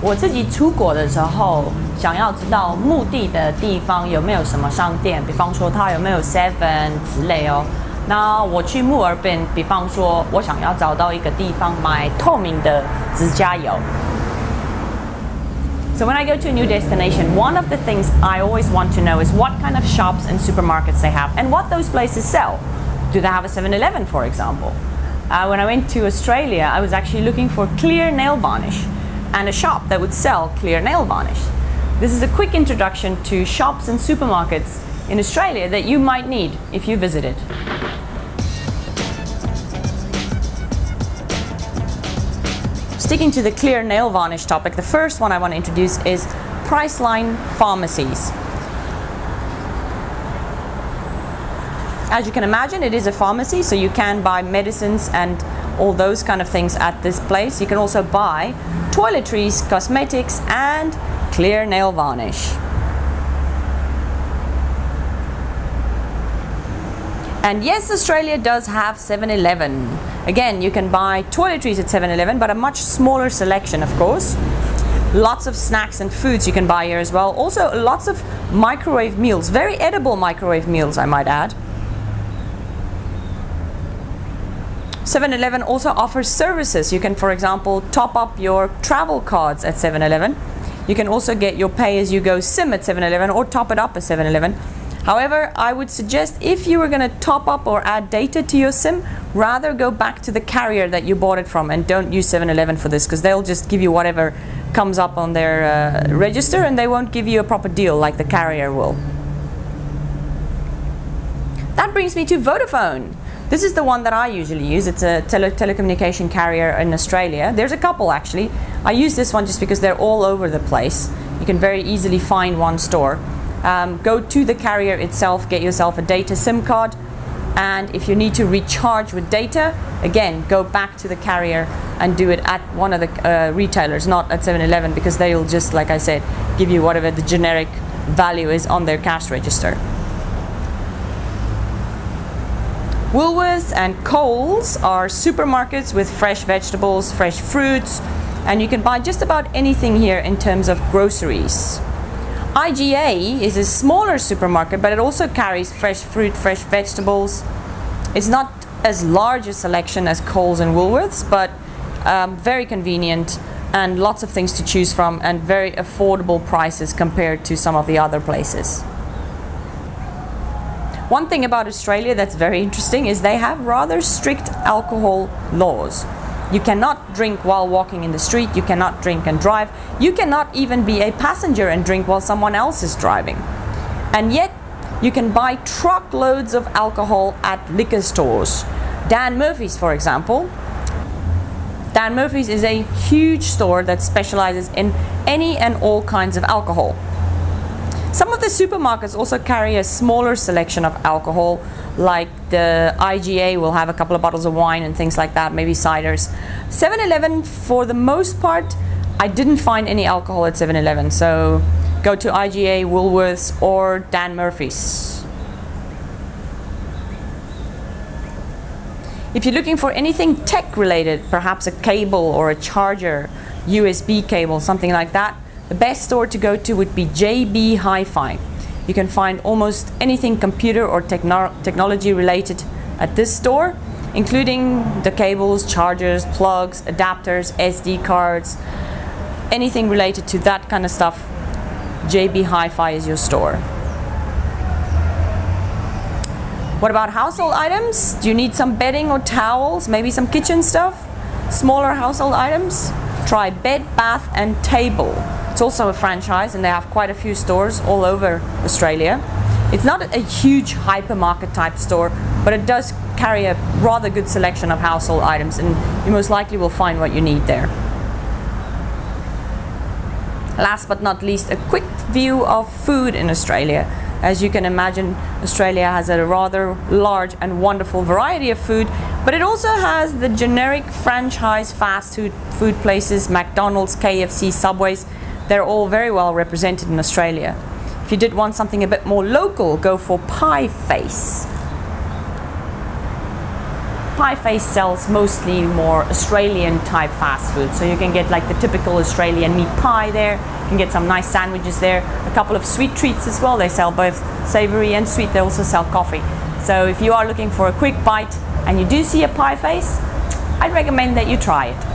我自己出国的时候，想要知道目的的地方有没有什么商店，比方说它有没有 Seven 之类哦。那我去墨尔本，比方说我想要找到一个地方买透明的指甲油。So when I go to a new destination, one of the things I always want to know is what kind of shops and supermarkets they have and what those places sell. Do they have a 7-Eleven, for example? When I went to Australia, I was actually looking for clear nail varnish and a shop that would sell clear nail varnish. This is a quick introduction to shops and supermarkets in Australia that you might need if you visit it. Sticking to the clear nail varnish topic, the first one I want to introduce is Priceline pharmacies. As you can imagine, it is a pharmacy, so you can buy medicines and all those kind of things at this place. You can also buy toiletries, cosmetics, and clear nail varnish. And yes, Australia does have 7-Eleven. Again, you can buy toiletries at 7-Eleven, but a much smaller selection, of course. Lots of snacks and foods you can buy here as well. Also, lots of microwave meals, very edible microwave meals, I might add. 7-Eleven also offers services. You can, for example, top up your travel cards at 7-Eleven. You can also get your pay-as-you-go SIM at 7-Eleven or top it up at 7-Eleven. However, I would suggest if you were going to top up or add data to your SIM, rather go back to the carrier that you bought it from and don't use 7-Eleven for this, because they'll just give you whatever comes up on their register and they won't give you a proper deal like the carrier will. That brings me to Vodafone. This is the one that I usually use. It's a telecommunication carrier in Australia. There's a couple actually. I use this one just because they're all over the place. You can very easily find one store. Go to the carrier itself, get yourself a data SIM card, and if you need to recharge with data, again, go back to the carrier and do it at one of the retailers, not at 7-Eleven, because they'll just, like I said, give you whatever the generic value is on their cash register. Woolworths and Coles are supermarkets with fresh vegetables, fresh fruits, and you can buy just about anything here in terms of groceries. IGA is a smaller supermarket, but it also carries fresh fruit, fresh vegetables. It's not as large a selection as Coles and Woolworths, but very convenient and lots of things to choose from and very affordable prices compared to some of the other places. One thing about Australia that's very interesting is they have rather strict alcohol laws. You cannot drink while walking in the street, you cannot drink and drive, you cannot even be a passenger and drink while someone else is driving. And yet, you can buy truckloads of alcohol at liquor stores. Dan Murphy's, for example. Dan Murphy's is a huge store that specializes in any and all kinds of alcohol. Some of the supermarkets also carry a smaller selection of alcohol, like the IGA will have a couple of bottles of wine and things like that, maybe ciders. 7-Eleven, for the most part, I didn't find any alcohol at 7-Eleven, so go to IGA, Woolworths, or Dan Murphy's. If you're looking for anything tech related, perhaps a cable or a charger, USB cable, something like that, the best store to go to would be JB Hi-Fi. You can find almost anything computer or technology related at this store, including the cables, chargers, plugs, adapters, SD cards, anything related to that kind of stuff. JB Hi-Fi is your store. What about household items? Do you need some bedding or towels, maybe some kitchen stuff? Smaller household items? Try Bed, Bath and Table. It's also a franchise and they have quite a few stores all over Australia. It's not a huge hypermarket type store, but it does carry a rather good selection of household items and you most likely will find what you need there. Last but not least, a quick view of food in Australia. As you can imagine, Australia has a rather large and wonderful variety of food, but it also has the generic franchise fast food places, McDonald's, KFC, Subways. They're all very well represented in Australia. If you did want something a bit more local, go for Pie Face. Pie Face sells mostly more Australian type fast food. So you can get like the typical Australian meat pie there. You can get some nice sandwiches there. A couple of sweet treats as well. They sell both savory and sweet. They also sell coffee. So if you are looking for a quick bite and you do see a Pie Face, I'd recommend that you try it.